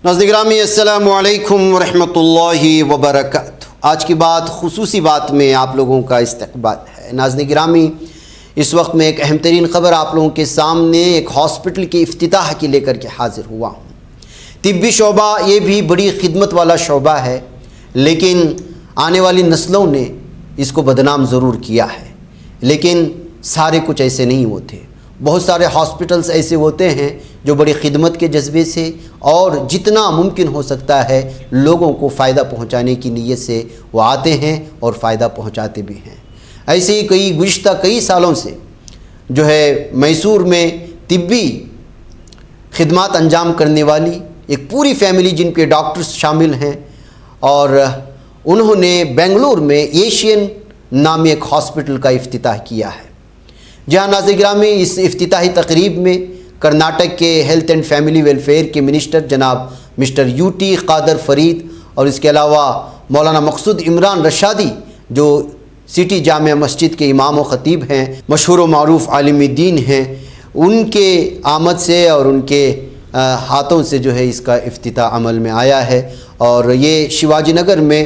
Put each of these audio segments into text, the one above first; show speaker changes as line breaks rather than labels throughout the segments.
नाज़रीन गिरामी अस्सलामु अलैकुम वरहमतुल्लाहि वबरकातुहू। आज की बात खुसूसी बात में आप लोगों का इस्तकबाल है। नाज़रीन गिरामी, इस वक्त मैं एक अहम तरीन ख़बर आप लोगों के सामने एक हॉस्पिटल की इफ्तिताह की लेकर के हाज़िर हुआ हूँ। तिब्बी शोबा ये भी बड़ी खिदमत वाला शोबा है, लेकिन आने वाली नस्लों ने इसको बदनाम ज़रूर किया है। लेकिन सारे कुछ ऐसे नहीं होते। बहुत सारे हॉस्पिटल्स ऐसे होते हैं जो बड़ी खिदमत के जज्बे से और जितना मुमकिन हो सकता है लोगों को फ़ायदा पहुंचाने की नीयत से वो आते हैं और फ़ायदा पहुंचाते भी हैं। ऐसे ही गुज़िश्ता कई सालों से जो है मैसूर में तिब्बी खिदमत अंजाम करने वाली एक पूरी फैमिली जिन पे डॉक्टर्स शामिल हैं, और उन्होंने बेंगलुरु में एशियन नामी एक हॉस्पिटल का इफ्तिताह किया है। जहाँ नाज़रीन गिरामी, इस इफ्तिताही तकरीब में कर्नाटक के हेल्थ एंड फैमिली वेलफेयर के मिनिस्टर जनाब मिस्टर यूटी कादर फरीद और इसके अलावा मौलाना मकसूद इमरान रशादी जो सिटी जामिया मस्जिद के इमाम व ख़तीब हैं, मशहूर व मारूफ आलिम दीन हैं, उनके आमद से और उनके हाथों से जो है इसका इफ्तिताह अमल में आया है। और ये शिवाजी नगर में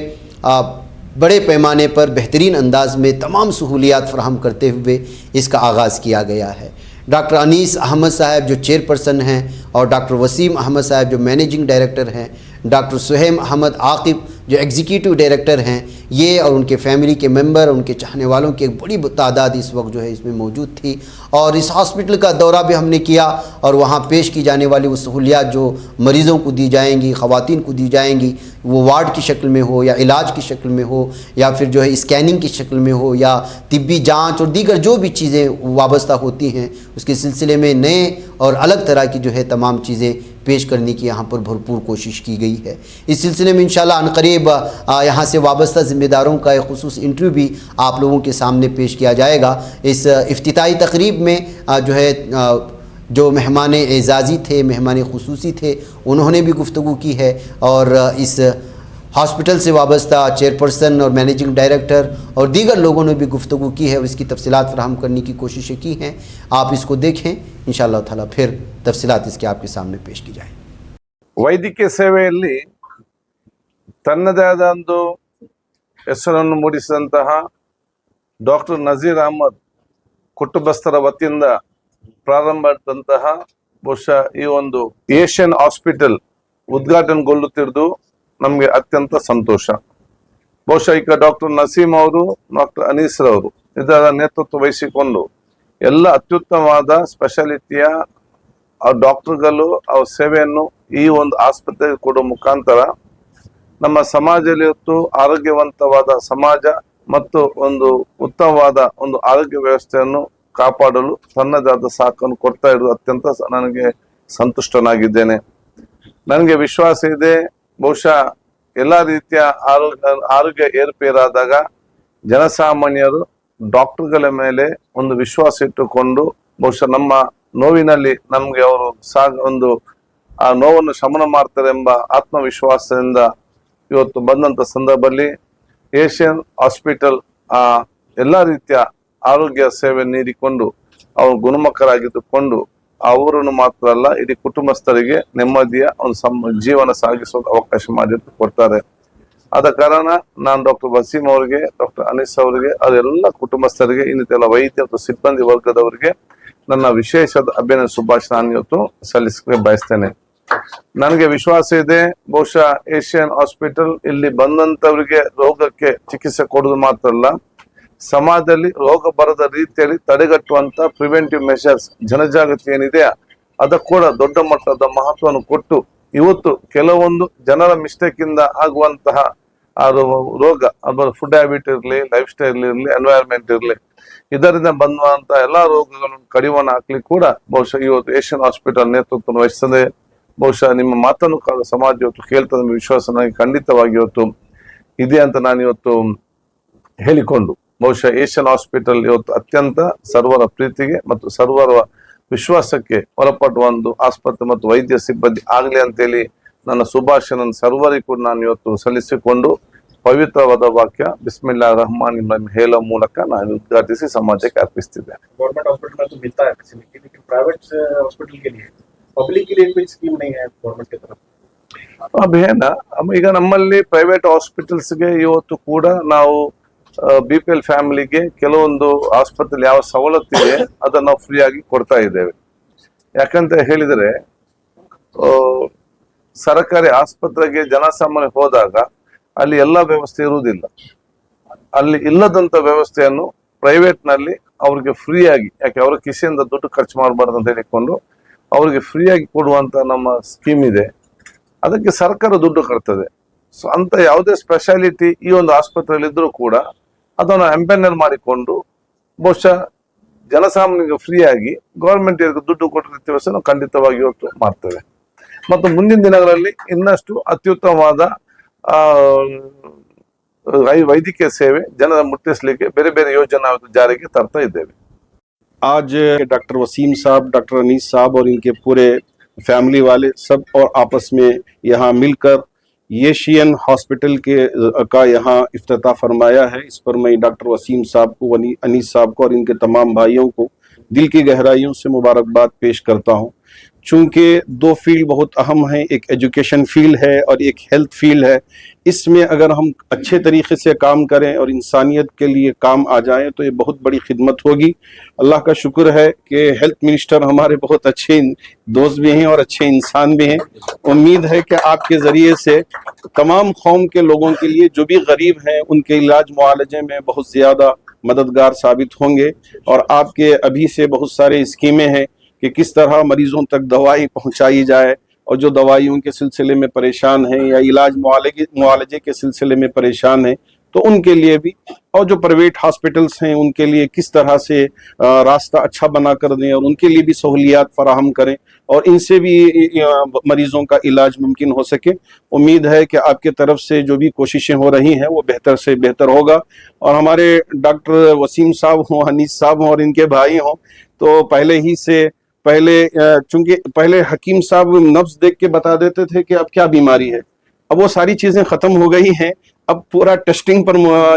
बड़े पैमाने पर बेहतरीन अंदाज में तमाम सहूलियात फ़राहम करते हुए इसका आगाज़ किया गया है। डॉक्टर अनीस अहमद साहब जो चेयरपर्सन हैं और डॉक्टर वसीम अहमद साहब जो मैनेजिंग डायरेक्टर हैं, डॉक्टर सुहेम अहमद आकिब जो एग्जीक्यूटिव डायरेक्टर हैं, ये और उनके फैमिली के मेंबर, उनके चाहने वालों की एक बड़ी तादाद इस वक्त जो है इसमें मौजूद थी। और इस हॉस्पिटल का दौरा भी हमने किया और वहाँ पेश की जाने वाली वो सहूलियात जो मरीज़ों को दी जाएंगी, ख़वातीन को दी जाएंगी, वो वार्ड की शक्ल में हो या इलाज की शक्ल में हो या फिर जो है स्कैनिंग की शक्ल में हो या तिब्बी जाँच और दीगर जो भी चीज़ें वाबस्ता होती हैं, उसके सिलसिले में नए और अलग तरह की जो है तमाम चीज़ें पेश करने की यहाँ पर भरपूर कोशिश की गई है। इस सिलसिले में इंशाल्लाह अनक़रीब यहाँ से वाबस्ता ज़िम्मेदारों का एक ख़ुसूस इंटरव्यू भी आप लोगों के सामने पेश किया जाएगा। इस इफ्तिताही तकरीब में जो है जो मेहमान एज़ाज़ी थे, मेहमान ख़ुसूसी थे, उन्होंने भी गुफ्तगू की है और इस हॉस्पिटल से वाबस्ता चेयरपर्सन और मैनेजिंग डायरेक्टर और दीगर लोगों ने भी गुफ्तगू की है और इसकी तफसीलात फ़राहम करने की कोशिशें की हैं। आप इसको देखें, इंशाअल्लाह ताला फिर तफसीलात इसके आपके सामने पेश की जाए।
ವೈದ್ಯಕೀಯ ಸೇವೆಯಲ್ಲಿ ತನ್ನದೇ ಆದ ಒಂದು ಹೆಸರನ್ನು ಮೂಡಿಸಿದಂತಹ ಡಾಕ್ಟರ್ ನಜೀರ್ ಅಹಮದ್ ಕುಟುಂಬಸ್ಥರ ವತಿಯಿಂದ ಪ್ರಾರಂಭ ಮಾಡಿದಂತಹ ಬಹುಶಃ ಈ ಒಂದು ಏಷ್ಯನ್ ಹಾಸ್ಪಿಟಲ್ ಉದ್ಘಾಟನೆಗೊಳ್ಳುತ್ತಿರುವುದು ನಮಗೆ ಅತ್ಯಂತ ಸಂತೋಷ. ಬಹುಶಃ ಈಗ ಡಾಕ್ಟರ್ ನಸೀಮ್ ಅವರು, ಡಾಕ್ಟರ್ ಅನೀಸ್ ರವರು ಇದರ ನೇತೃತ್ವ ವಹಿಸಿಕೊಂಡು ಎಲ್ಲ ಅತ್ಯುತ್ತಮವಾದ ಸ್ಪೆಷಾಲಿಟಿಯ ಡಾಕ್ಟರ್ಗಳು ಅವ್ರ ಸೇವೆಯನ್ನು ಈ ಒಂದು ಆಸ್ಪತ್ರೆಗೆ ಕೊಡುವ ಮುಖಾಂತರ ನಮ್ಮ ಸಮಾಜದಲ್ಲಿ ಇವತ್ತು ಆರೋಗ್ಯವಂತವಾದ ಸಮಾಜ ಮತ್ತು ಒಂದು ಉತ್ತಮವಾದ ಒಂದು ಆರೋಗ್ಯ ವ್ಯವಸ್ಥೆಯನ್ನು ಕಾಪಾಡಲು ತನ್ನದಾದ ಸಾಕನ್ನು ಕೊಡ್ತಾ ಇರೋದು ಅತ್ಯಂತ ನನಗೆ ಸಂತುಷ್ಟನಾಗಿದ್ದೇನೆ. ನನಗೆ ವಿಶ್ವಾಸ ಇದೆ, ಬಹುಶಃ ಎಲ್ಲ ರೀತಿಯ ಆರೋಗ್ಯ ಏರುಪೇರಾದಾಗ ಜನಸಾಮಾನ್ಯರು ಡಾಕ್ಟರ್ಗಳ ಮೇಲೆ ಒಂದು ವಿಶ್ವಾಸ ಇಟ್ಟುಕೊಂಡು ಬಹುಶಃ ನಮ್ಮ ನೋವಿನಲ್ಲಿ ನಮ್ಗೆ ಅವರು ಒಂದು ಆ ನೋವನ್ನು ಶಮನ ಮಾಡ್ತಾರೆ ಎಂಬ ಆತ್ಮವಿಶ್ವಾಸದಿಂದ ಇವತ್ತು ಬಂದಂತ ಸಂದರ್ಭದಲ್ಲಿ ಏಷ್ಯನ್ ಹಾಸ್ಪಿಟಲ್ ಎಲ್ಲ ರೀತಿಯ ಆರೋಗ್ಯ ಸೇವೆ ನೀಡಿಕೊಂಡು ಅವರು ಗುಣಮುಖರಾಗಿದ್ದುಕೊಂಡು ಅವರನ್ನು ಮಾತ್ರ ಅಲ್ಲ ಇಡೀ ಕುಟುಂಬಸ್ಥರಿಗೆ ನೆಮ್ಮದಿಯ ಒಂದು ಜೀವನ ಸಾಗಿಸುವ ಅವಕಾಶ ಮಾಡಿ ಕೊಡ್ತಾರೆ. ಆದ ಕಾರಣ ನಾನು ಡಾಕ್ಟರ್ ವಸೀಂ ಅವರಿಗೆ, ಡಾಕ್ಟರ್ ಅನೀಸ್ ಅವರಿಗೆ, ಅವರೆಲ್ಲ ಕುಟುಂಬಸ್ಥರಿಗೆ, ಇನ್ನಿತೆಲ್ಲ ವೈದ್ಯ ಮತ್ತು ಸಿಬ್ಬಂದಿ ವರ್ಗದವರಿಗೆ ನನ್ನ ವಿಶೇಷ ಅಭಿನಂದನೆ ಶುಭಾಶಯ ನಾನು ಇವತ್ತು ಸಲ್ಲಿಸಕ್ಕೆ ಬಯಸ್ತೇನೆ. ನನಗೆ ವಿಶ್ವಾಸ ಇದೆ, ಬಹುಶಃ ಏಷ್ಯನ್ ಹಾಸ್ಪಿಟಲ್ ಇಲ್ಲಿ ಬಂದಂತವರಿಗೆ ರೋಗಕ್ಕೆ ಚಿಕಿತ್ಸೆ ಕೊಡುವುದು ಮಾತ್ರ ಅಲ್ಲ, ಸಮಾಜದಲ್ಲಿ ರೋಗ ಬರದ ರೀತಿಯಲ್ಲಿ ತಡೆಗಟ್ಟುವಂತ ಪ್ರಿವೆಂಟಿವ್ ಮೆಷರ್ಸ್ ಜನಜಾಗೃತಿ ಏನಿದೆ ಅದಕ್ಕೆ ಕೂಡ ದೊಡ್ಡ ಮಟ್ಟದ ಮಹತ್ವವನ್ನು ಕೊಟ್ಟು ಇವತ್ತು ಕೆಲವೊಂದು ಜನರ ಮಿಸ್ಟೇಕ್ ಇಂದ ಆಗುವಂತಹ ರೋಗ, ಅದರ ಫುಡ್ ಹ್ಯಾಬಿಟ್ ಇರಲಿ, ಲೈಫ್ ಸ್ಟೈಲ್ ಇರಲಿ, ಎನ್ವೈರನ್ಮೆಂಟ್ ಇರಲಿ, ಇದರಿಂದ ಬಂದಂತಹ ಎಲ್ಲಾ ರೋಗಗಳನ್ನು ಕಡಿವಾಣ ಹಾಕ್ಲಿಕ್ಕೆ ಕೂಡ ಬಹುಶಃ ಇವತ್ತು ಏಷ್ಯನ್ ಹಾಸ್ಪಿಟಲ್ ನೇತೃತ್ವ ವಹಿಸ್ತದೆ. ಬಹುಶಃ ನಿಮ್ಮ ಮಾತನ್ನು ಸಮಾಜ ಇವತ್ತು ಕೇಳ್ತದೆ, ವಿಶ್ವಾಸ ನನಗೆ ಖಂಡಿತವಾಗಿ ಇವತ್ತು ಇದೆ ಅಂತ ನಾನು ಇವತ್ತು ಹೇಳಿಕೊಂಡು ಬಹುಶಃ ಏಷ್ಯನ್ ಹಾಸ್ಪಿಟಲ್ ಇವತ್ತು ಅತ್ಯಂತ ಸರ್ವರ ಪ್ರೀತಿಗೆ ಮತ್ತು ಸರ್ವರ ವಿಶ್ವಾಸಕ್ಕೆ ಒಳಪಡುವ ಒಂದು ಆಸ್ಪತ್ರೆ ಮತ್ತು ವೈದ್ಯ ಸಿಬ್ಬಂದಿ ಆಗಲಿ ಅಂತೇಳಿ ನನ್ನ ಶುಭಾಶಯ ಸರ್ವರಿಗೂ ಕೂಡ ನಾನು ಇವತ್ತು ಸಲ್ಲಿಸಿಕೊಂಡು ಪವಿತ್ರವಾದ ವಾಕ್ಯ ಬಿಸ್ಮಿಲ್ಲಾ रहमान रहीम ಹೇಳೋ ಮೂಲಕ ನಾನು ಉದ್ಘಾಟಿಸಿ ಸಮಾಜಕ್ಕೆ ಅರ್ಪಿಸ್ತಿದ್ದೆ.
गवर्नमेंट हॉस्पिटल में तो मिलता है फैसिलिटी, लेकिन प्राइवेट हॉस्पिटल के लिए, पब्लिक के लिए कोई स्कीम नहीं है गवर्नमेंट की तरफ?
ಅಭಿಯಾನ ಈಗ ನಮ್ಮಲ್ಲಿ ಪ್ರೈವೇಟ್ ಹಾಸ್ಪಿಟಲ್ಸ್ಗೆ ಇವತ್ತು ಕೂಡ ನಾವು BPL ಫ್ಯಾಮಿಲಿಗೆ ಕೆಲವೊಂದು ಆಸ್ಪತ್ರೆ ಯಾವ ಸವಲತ್ತಿದೆ ಅದನ್ನು ನಾವು ಫ್ರೀ ಆಗಿ ಕೊಡ್ತಾ ಇದ್ದೇವೆ. ಯಾಕಂತ ಹೇಳಿದರೆ ಸರ್ಕಾರಿ ಆಸ್ಪತ್ರೆಗೆ ಜನಸಾಮಾನ್ಯ ಹೋದಾಗ ಅಲ್ಲಿ ಎಲ್ಲ ವ್ಯವಸ್ಥೆ ಇರುವುದಿಲ್ಲ. ಅಲ್ಲಿ ಇಲ್ಲದಂತ ವ್ಯವಸ್ಥೆಯನ್ನು ಪ್ರೈವೇಟ್ ನಲ್ಲಿ ಅವ್ರಿಗೆ ಫ್ರೀ ಆಗಿ, ಯಾಕೆ ಅವರ ಕಿಸೆಯಿಂದ ದುಡ್ಡು ಖರ್ಚು ಮಾಡಬಾರ್ದು ಅಂತ ಹೇಳಿಕೊಂಡು ಅವ್ರಿಗೆ ಫ್ರೀ ಆಗಿ ಕೊಡುವಂತ ನಮ್ಮ ಸ್ಕೀಮ್ ಇದೆ. ಅದಕ್ಕೆ ಸರ್ಕಾರ ದುಡ್ಡು ಕಟ್ತದೆ. ಸೊ ಅಂತ ಯಾವುದೇ ಸ್ಪೆಷಾಲಿಟಿ ಈ ಒಂದು ಆಸ್ಪತ್ರೆಯಲ್ಲಿ ಇದ್ರೂ ಕೂಡ ಅದನ್ನು ಎಂಪೆನಲ್ ಮಾಡಿಕೊಂಡು ಬಹುಶಃ ಜನಸಾಮಾನ್ಯರಿಗೆ ಫ್ರೀ ಆಗಿ ಗವರ್ಮೆಂಟ್ ದುಡ್ಡು ಕೊಟ್ಟ ವ್ಯವಸ್ಥೆ ನಾವು ಖಂಡಿತವಾಗಿ ಇವತ್ತು ಮಾಡ್ತೇವೆ. ಮತ್ತು ಮುಂದಿನ ದಿನಗಳಲ್ಲಿ ಇನ್ನಷ್ಟು ಅತ್ಯುತ್ತಮವಾದ ವೈದ್ಯಕೀಯ ಸೇವೆ ಜನರ ಮುಟ್ಟಿಸಲಿಕ್ಕೆ ಬೇರೆ ಬೇರೆ ಯೋಜನಾ ಜಾರಿಗೆ ತರ್ತಾ ಇದ್ದೇವೆ.
आज डॉक्टर वसीम साहब, डॉक्टर अनीस साहब और इनके पूरे फैमिली वाले सब और आपस में यहाँ मिलकर एशियन हॉस्पिटल का यहाँ इफ्तिताह फरमाया है. इस पर मैं डॉक्टर वसीम साहब को, अनीस साहब को और इनके तमाम भाइयों को दिल की गहराइयों से मुबारकबाद पेश करता हूँ. चूँकि दो फील्ड बहुत अहम हैं, एक एजुकेशन फील्ड है और एक हेल्थ फील्ड है. इसमें अगर हम अच्छे तरीके से काम करें और इंसानियत के लिए काम आ जाएं तो ये बहुत बड़ी खिदमत होगी. अल्लाह का शुक्र है कि हेल्थ मिनिस्टर हमारे बहुत अच्छे दोस्त भी हैं और अच्छे इंसान भी हैं. उम्मीद है कि आपके ज़रिए से तमाम कौम के लोगों के लिए जो भी गरीब हैं उनके इलाज मुआलजे में बहुत ज़्यादा मददगार साबित होंगे. और आपके अभी से बहुत सारे स्कीमें हैं कि किस तरह मरीजों तक दवाई पहुंचाई जाए, और जो दवाइयों के सिलसिले में परेशान हैं या इलाज मुआलजे के सिलसिले में परेशान हैं तो उनके लिए भी, और जो प्राइवेट हॉस्पिटल्स हैं उनके लिए किस तरह से रास्ता अच्छा बना कर दें और उनके लिए भी सहूलियात फराहम करें और इनसे भी मरीजों का इलाज मुमकिन हो सके. उम्मीद है कि आपके तरफ से जो भी कोशिशें हो रही हैं वो बेहतर से बेहतर होगा. और हमारे डॉक्टर वसीम साहब हों, हनीस साहब हों और इनके भाई हों, तो चूंकि पहले हकीम साहब नब्ज देख के बता देते थे कि अब क्या बीमारी है. अब वो सारी चीज़ें ख़त्म हो गई हैं. अब पूरा टेस्टिंग पर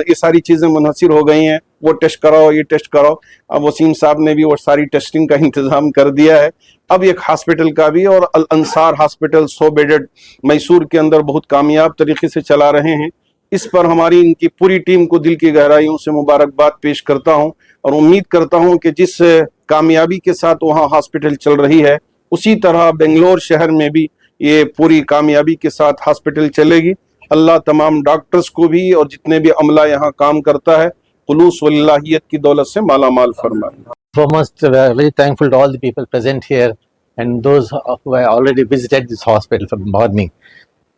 ये सारी चीज़ें मुनहसिर हो गई हैं. वो टेस्ट कराओ, ये टेस्ट कराओ. अब वसीम साहब ने भी वो सारी टेस्टिंग का इंतज़ाम कर दिया है. अब एक हॉस्पिटल का भी, और अल अंसार हॉस्पिटल 100 बेडेड मैसूर के अंदर बहुत कामयाब तरीके से चला रहे हैं. इस पर हमारी इनकी पूरी टीम को दिल की गहराइयों से मुबारकबाद पेश करता हूँ और उम्मीद करता हूँ कि जिस कामयाबी के साथ वहाँ हॉस्पिटल चल रही है उसी तरह बेंगलोर शहर में भी ये पूरी कामयाबी के साथ हॉस्पिटल चलेगी. अल्लाह तमाम डॉक्टर्स को भी और जितने भी अमला यहाँ काम करता है खुलूस वल्लाहियत की दौलत से माला माल फरमाए.
Foremost, we are very thankful to all the people present here and those who have already visited this hospital from morning.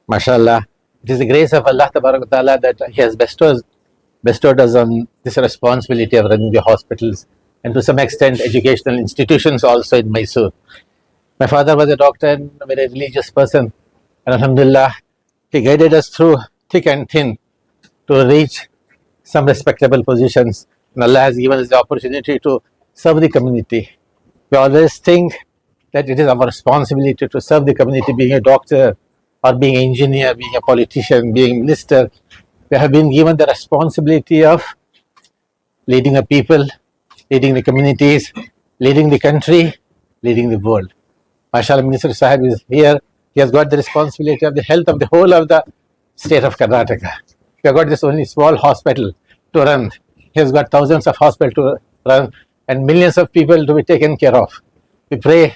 MashaAllah, it is the grace of Allah Ta'ala that He has bestowed us on this responsibility of running the hospitals and to some extent educational institutions also in Mysore. My father was a doctor and a very religious person, and Alhamdulillah, he guided us through thick and thin to reach some respectable positions, and Allah has given us the opportunity to serve the community. We always think that it is our responsibility to serve the community, being a doctor or being an engineer, being a politician, being a minister. We have been given the responsibility of leading the people, leading the communities, leading the country, leading the world. MashaAllah, Minister Sahib is here. He has got the responsibility of the health of the whole of the state of Karnataka. We have got this only small hospital to run. He has got thousands of hospitals to run and millions of people to be taken care of. We pray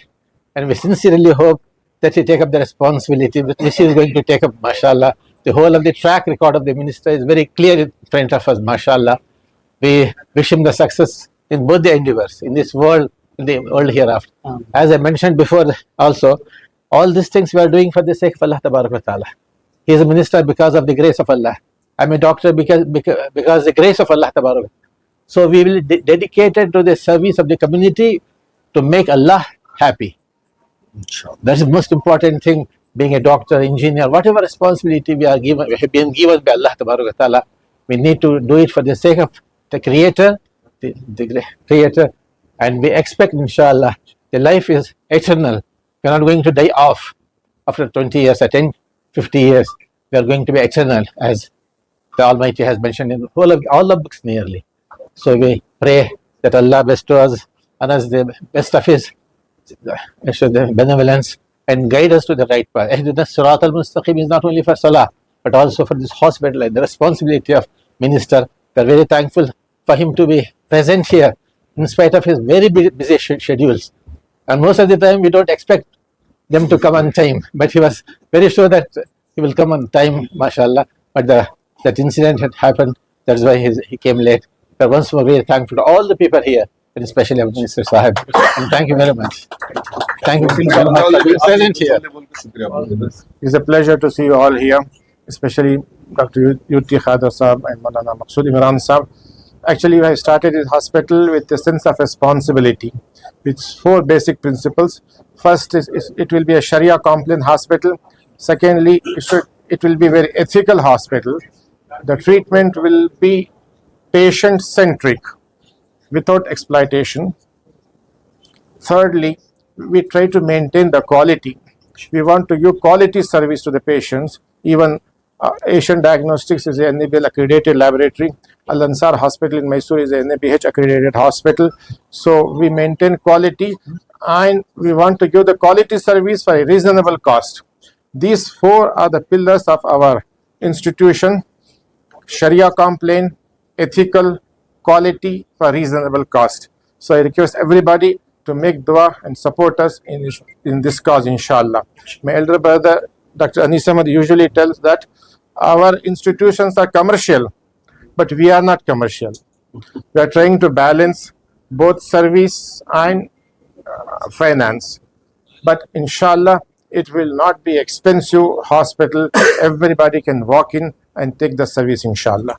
and we sincerely hope that he take up the responsibility which he is going to take up, MashaAllah. The whole of the track record of the minister is very clear in front of us, MashaAllah. We wish him the success in both the endeavors, in this world, in the world hereafter. As I mentioned before also, all these things we are doing for the sake of Allah Ta'ala. He is a minister because of the grace of Allah. I am a doctor because the grace of Allah Ta'ala. So we will be dedicated to the service of the community to make Allah happy. That's the most important thing. Being a doctor, engineer, whatever responsibility we have been given by Allah Ta'ala, we need to do it for the sake of the Creator, the Creator, and we expect, inshallah, the life is eternal. We are not going to die off after 20 years or 10, 50 years. We are going to be eternal, as the Almighty has mentioned in all the books nearly. So we pray that Allah bestows on us the best of His benevolence and guide us to the right path. Ihdina Sirat al-Mustaqim is not only for Salah, but also for this hospital and the responsibility of Minister. We are very thankful for him to be present here in spite of his very busy schedules. And most of the time we don't expect them to come on time, but he was very sure that he will come on time, mashallah. But that incident had happened, that's why he came late. But once more, very thankful to all the people here, and especially our Minister Sahib. And thank you very much. Thank you very much for being present here.
It's a pleasure to see you all here, especially Dr. Yuti Khadar Saab and Maulana Maqsood Imran Saab. Actually, I started this hospital with a sense of responsibility, with 4 basic principles. First is it will be a Sharia compliant hospital. Secondly, it will be a very ethical hospital. The treatment will be patient centric, without exploitation. Thirdly, we try to maintain the quality. We want to give quality service to the patients. Even Asian Diagnostics is an NABL accredited laboratory. Al Ansar Hospital in Mysore is an NABH accredited hospital. So we maintain quality and we want to give the quality service for a reasonable cost. These 4 are the pillars of our institution: Sharia compliant, ethical, quality for reasonable cost. So I request everybody to make dua and support us in this cause, inshallah. My elder brother, Dr. Anis Ahmad, usually tells that our institutions are commercial, but we are not commercial. We are trying to balance both service and finance. But inshallah, it will not be expensive hospital. Everybody can walk in and take the service, inshallah.